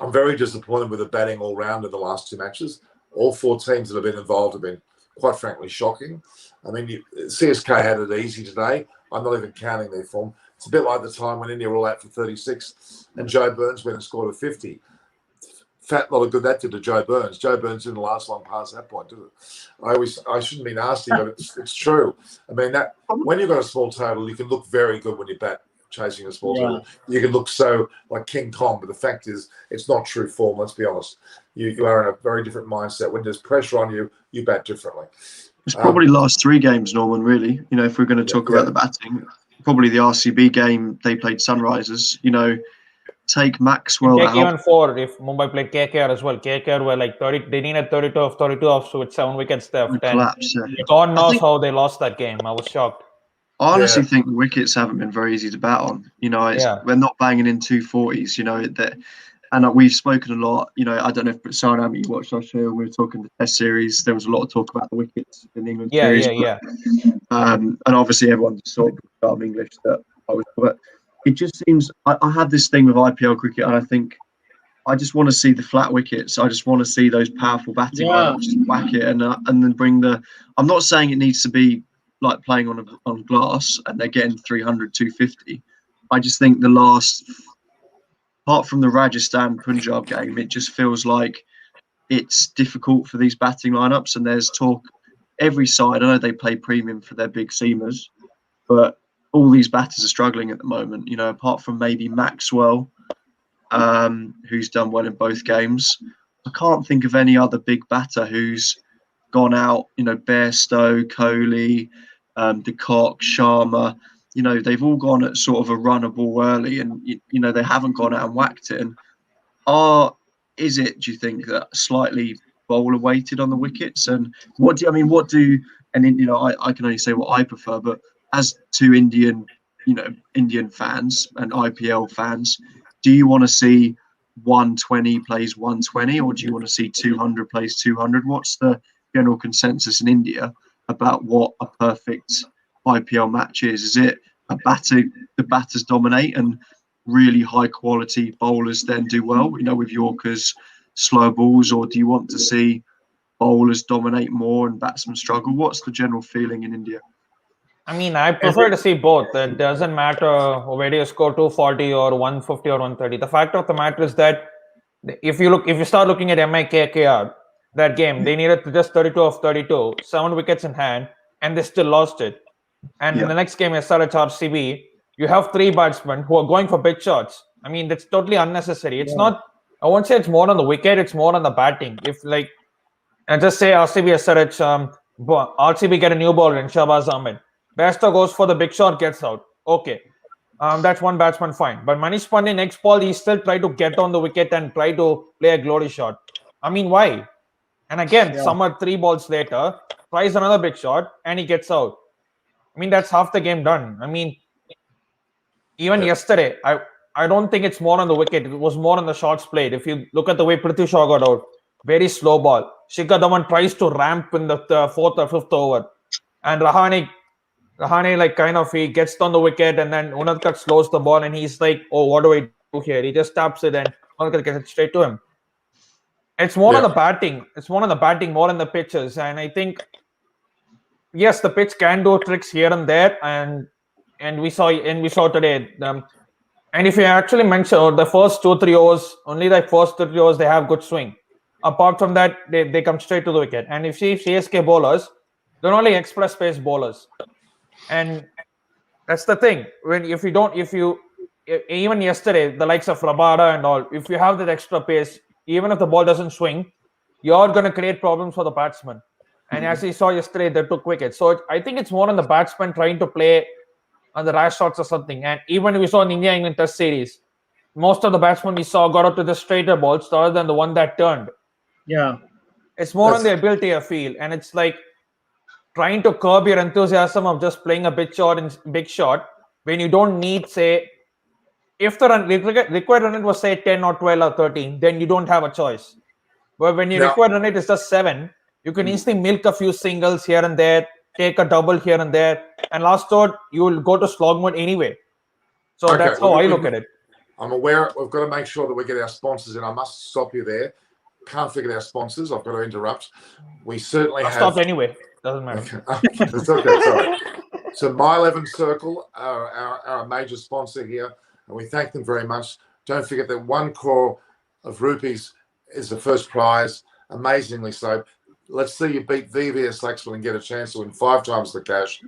I'm very disappointed with the batting all round in the last two matches. All four teams that have been involved have been, quite frankly, shocking. I mean, CSK had it easy today. I'm not even counting their form. It's a bit like the time when India were all out for 36 and Joe Burns went and scored a 50. Fat lot of good that did to Joe Burns. Joe Burns didn't last long past that point, did it? I shouldn't be nasty, but it's true. I mean, that when you've got a small total, you can look very good when you bat chasing a small total. You can look so like King Kong, but the fact is, it's not true form. Let's be honest. You are in a very different mindset. When there's pressure on you, you bat differently. It's probably last three games, Norman, really. If we're going to talk about the batting, probably the RCB game, they played Sunrisers. Take Maxwell out. Even four, if Mumbai played KKR as well. KKR were like 30, they needed 32 off, so with 7 wickets left. Collapse, God knows how they lost that game. I was shocked. I honestly think the wickets haven't been very easy to bat on. We're not banging in 240s, and we've spoken a lot. I don't know if Saranam, you watched our show, we were talking the Test series. There was a lot of talk about the wickets in the England series. And obviously everyone just saw English that I was, but it just seems I have this thing with IPL cricket, and I think I just want to see the flat wickets. I just want to see those powerful batting lineups, just whack it and then bring the. I'm not saying it needs to be like playing on glass and they're getting 300, 250. I just think the last, apart from the Rajasthan Punjab game, it just feels like it's difficult for these batting lineups. And there's talk every side. I know they play premium for their big seamers, but all these batters are struggling at the moment. Apart from maybe Maxwell, who's done well in both games, I can't think of any other big batter who's gone out. Bairstow, Kohli, De Kock, Sharma. They've all gone at sort of a run a ball early, and they haven't gone out and whacked it. And is it? Do you think that slightly bowler weighted on the wickets? And I can only say what I prefer, but as two Indian fans and IPL fans, do you want to see 120 plays 120, or do you want to see 200 plays 200? What's the general consensus in India about what a perfect IPL match is? Is it the batters dominate and really high quality bowlers then do well, with Yorkers, slow balls, or do you want to see bowlers dominate more and batsmen struggle? What's the general feeling in India? I mean, I prefer to see both. It doesn't matter whether you score 240 or 150 or 130. The fact of the matter is that if you start looking at MIKKR, that game, they needed to just 32 of 32, 7 wickets in hand, and they still lost it. And in the next game, SRH RCB, you have 3 batsmen who are going for big shots. I mean, that's totally unnecessary. It's not, I won't say it's more on the wicket, it's more on the batting. If like, and just say RCB SRH, RCB get a new bowler in Shahbaz Ahmed. Bairstow goes for the big shot, gets out. Okay. That's one batsman, fine. But Manish Pandey, next ball, he still tried to get on the wicket and try to play a glory shot. I mean, why? And again, Summer 3 balls later, tries another big shot and he gets out. I mean, that's half the game done. I mean, even yesterday, I don't think it's more on the wicket. It was more on the shots played. If you look at the way Prithvi Shaw got out, very slow ball. Shikhar Dhawan tries to ramp in the 4th or 5th over. And Rahane, like, kind of, he gets on the wicket and then Unadkat slows the ball and he's like, oh, what do I do here? He just taps it and Unadkat gets it straight to him. It's more on the batting. It's more on the batting, more on the pitches. And I think, yes, the pitch can do tricks here and there. And we saw today. And if you actually mention the first 2-3 overs, only the first 2-3 overs, they have good swing. Apart from that, they come straight to the wicket. And if you see CSK bowlers, they're only express pace bowlers. And that's the thing. Even yesterday, the likes of Rabada and all, if you have that extra pace, even if the ball doesn't swing, you're going to create problems for the batsman. And as we saw yesterday, they took wickets. So I think it's more on the batsman trying to play on the rash shots or something. And even we saw in India-England Test series, most of the batsmen we saw got out to the straighter balls rather than the one that turned. Yeah. It's more on the ability, I feel. And it's like trying to curb your enthusiasm of just playing a big shot when you don't need, say, if the required run rate was, say, 10 or 12 or 13, then you don't have a choice. But when your required run rate is just 7, you can easily milk a few singles here and there, take a double here and there, and last thought, you will go to slog mode anyway. So that's how I look at it. I'm aware we've got to make sure that we get our sponsors in. I must stop you there. Can't forget our sponsors. I've got to interrupt. We certainly have... Stop anyway. Doesn't matter. It's okay, sorry. So My 11 Circle are our major sponsor here, and we thank them very much. Don't forget that 1 crore of rupees is the first prize, amazingly so. Let's see you beat VVS Laxman and get a chance to win 5 times the cash.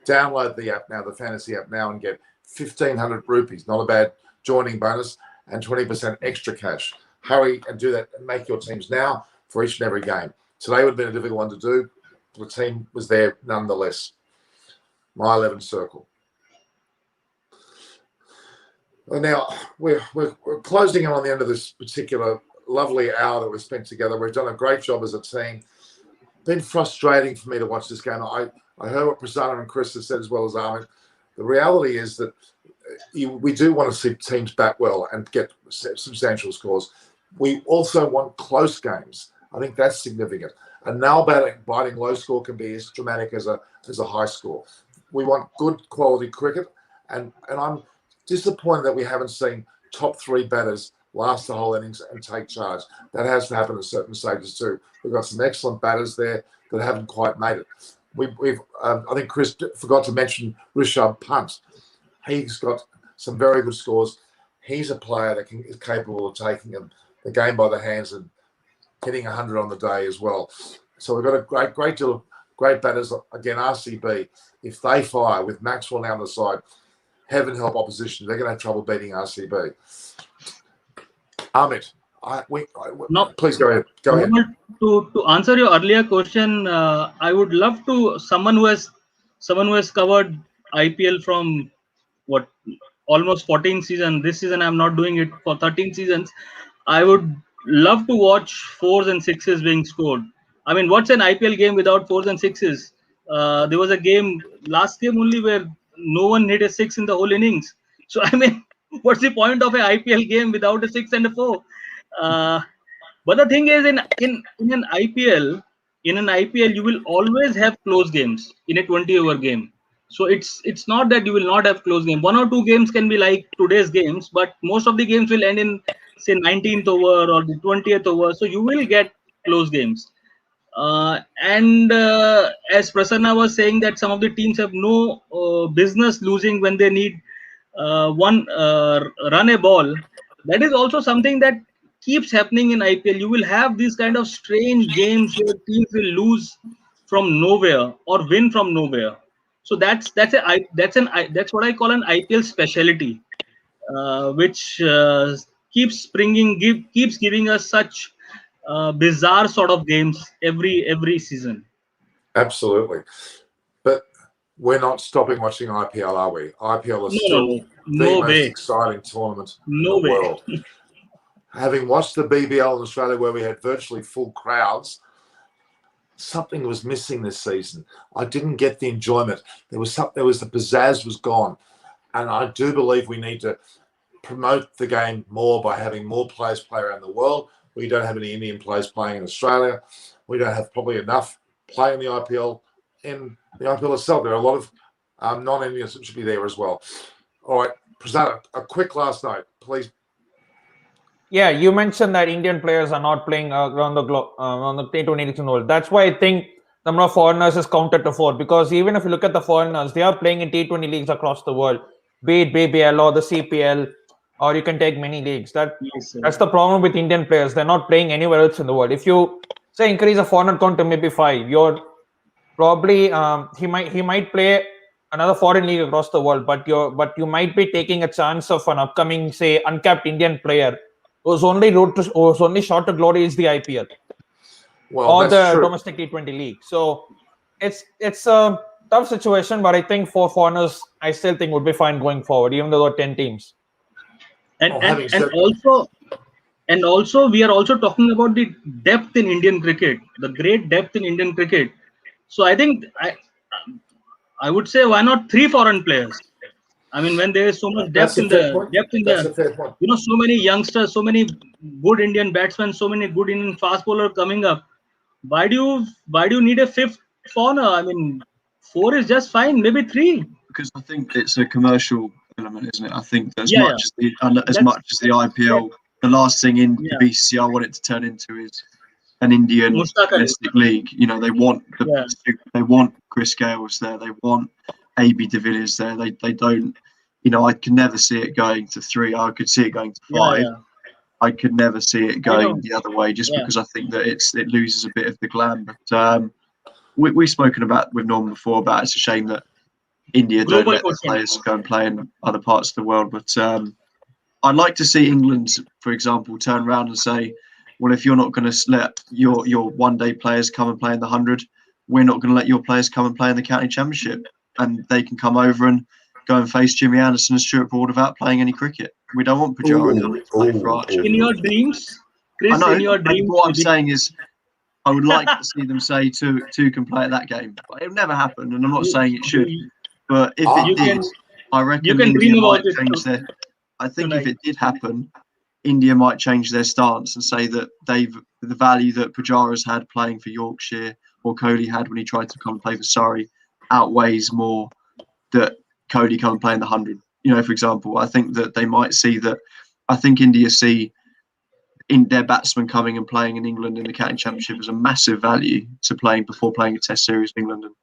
Download the app now, the fantasy app now, and get 1,500 rupees. Not a bad joining bonus and 20% extra cash. Hurry and do that and make your teams now for each and every game. Today would have been a difficult one to do. The team was there nonetheless. My 11 Circle. Now, we're closing in on the end of this particular lovely hour that we've spent together. We've done a great job as a team. Been frustrating for me to watch this game. I heard what Prasanna and Chris have said, as well as Ahmed. The reality is that we do want to see teams bat well and get substantial scores. We also want close games. I think that's significant. A nail-biting low score can be as dramatic as a high score. We want good quality cricket, and I'm disappointed that we haven't seen top 3 batters last the whole innings and take charge. That has to happen at certain stages too. We've got some excellent batters there that haven't quite made it. I think Chris forgot to mention Rishabh Pant. He's got some very good scores. He's a player that is capable of taking the game by the hands and hitting 100 on the day as well. So we've got a great deal of great batters. Again, RCB, if they fire with Maxwell down the side, heaven help opposition, they're going to have trouble beating RCB. Amit, please go ahead. Go ahead. To answer your earlier question, I would love to someone who has covered IPL from almost 14 seasons. This season I'm not doing it for 13 seasons. I would love to watch 4s and 6s being scored. I mean, what's an IPL game without 4s and 6s? There was a last game only where no one hit a 6 in the whole innings. So I mean, what's the point of an IPL game without a 6 and a 4? But the thing is, in an IPL, you will always have close games in a 20-over game. So it's not that you will not have close game. 1 or 2 games can be like today's games, but most of the games will end in, say, 19th over or the 20th over. So you will get close games. And as Prasanna was saying, that some of the teams have no business losing when they need one run a ball. That is also something that keeps happening in IPL. You will have these kind of strange games where teams will lose from nowhere or win from nowhere. So that's what I call an IPL speciality, which keeps giving us such bizarre sort of games every season. Absolutely. But we're not stopping watching IPL, are we? IPL is No, no, still no, the no most way, exciting tournament in no the way. world. Having watched the BBL in Australia where we had virtually full crowds, something was missing this season. I didn't get the enjoyment. There was the pizzazz was gone. And I do believe we need to promote the game more by having more players play around the world. We don't have any Indian players playing in Australia. We don't have probably enough playing the IPL. In the IPL itself, there are a lot of non-Indians that should be there as well. All right, Prasanna, a quick last note, please. Yeah, you mentioned that Indian players are not playing around the globe on the T20 leagues in the world. That's why I think the number of foreigners is counted to 4, because even if you look at the foreigners, they are playing in T20 leagues across the world, be it BBL or the CPL, or you can take many leagues. Yes, That's the problem with Indian players. They're not playing anywhere else in the world. If you say increase a foreigner count to maybe 5, you're probably he might play another foreign league across the world, but you might be taking a chance of an upcoming, say, uncapped Indian player who's only shot to glory is the IPL or That's the true. domestic T20 league. So it's a tough situation, but I think for foreigners, I still think would be fine going forward, even though there are 10 teams. and Well, and having and said, also and also we are also talking about the depth in Indian cricket, the great depth in Indian cricket. So I think I would say, why not 3 foreign players? I mean, when there is so much that's depth a in fair the point. depth in That's the a fair point. so many youngsters, so many good Indian batsmen, so many good Indian fast bowler coming up. Why do you need a fifth foreigner? I mean, 4 is just fine. Maybe 3. Because I think it's a commercial element, isn't it? I think that Yeah, yeah. as That's much as the IPL, the last thing in the yeah. BCCI want it to turn into is an Indian Mushtaq Ali. domestic league. You know, they want Yeah. Chris Gales there, they want AB de Villiers there. They don't. You know, I could never see it going to 3. I could see it going to Yeah, 5. yeah. I could never see it I know. going the other way, just Yeah. because I think that it loses a bit of the glam. But we've spoken about with Norm before about it's a shame that India don't Global let their quotient. players go and play in other parts of the world. But I'd like to see England, for example, turn around and say, well, if you're not going to let your one-day players come and play in the 100, we're not going to let your players come and play in the county championship, and they can come over and go and face Jimmy Anderson and Stuart Broad without playing any cricket. We don't want Pujara coming to play for Archer. In your dreams, I Chris, know. in your And dreams, what I'm saying is, I would like to see them say two can play at that game, but it'll never happen. And I'm not saying it should, but if it you did, can I reckon you can India dream might about it change their. I think if tonight. it did happen, India might change their stance and say that the value that Pujara's had playing for Yorkshire or Kohli had when he tried to come and play for Surrey outweighs more that Kohli come and play in the 100. You know, for example, I think that they might see that. I think India see in their batsmen coming and playing in England in the county championship as a massive value to playing before playing a Test series in England. And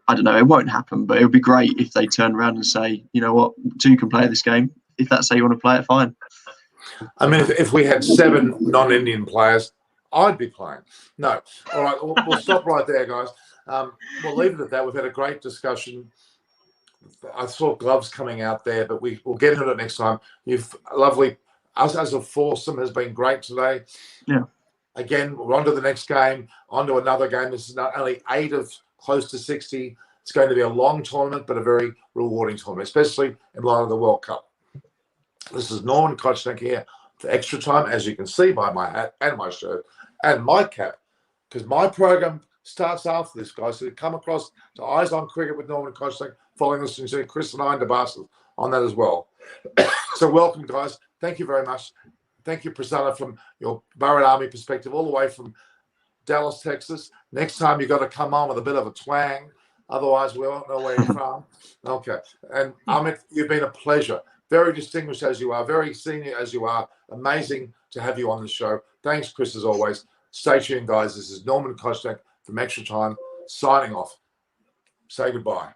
I don't know, it won't happen, but it would be great if they turn around and say, you know what, 2 can play this game. If that's how you want to play it, fine. I mean, if we had 7 non-Indian players, I'd be playing. No. All right, we'll stop right there, guys. We'll leave it at that. We've had a great discussion. I saw gloves coming out there, but we'll get into it next time. You've lovely. Us as a foursome has been great today. Yeah. Again, we're on to the next game, on to another game. This is not only 8 of close to 60. It's going to be a long tournament, but a very rewarding tournament, especially in light of the World Cup. This is Norman Kochnik here for Extra Time, as you can see by my hat and my shirt and my cap, because my program starts after this, guys. So you come across to Eyes on Cricket with Norman Kochnik, following us to Chris and I and DeBasses on that as well. So welcome, guys. Thank you very much. Thank you, Prasanna, from your Burrard Army perspective, all the way from Dallas, Texas. Next time you've got to come on with a bit of a twang. Otherwise, we won't know where you're from. Okay. And Amit, you've been a pleasure. Very distinguished as you are, very senior as you are. Amazing to have you on the show. Thanks, Chris, as always. Stay tuned, guys. This is Norman Kostek from Extra Time signing off. Say goodbye.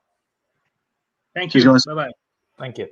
Thank Cheers, you. guys. Bye-bye. Thank you.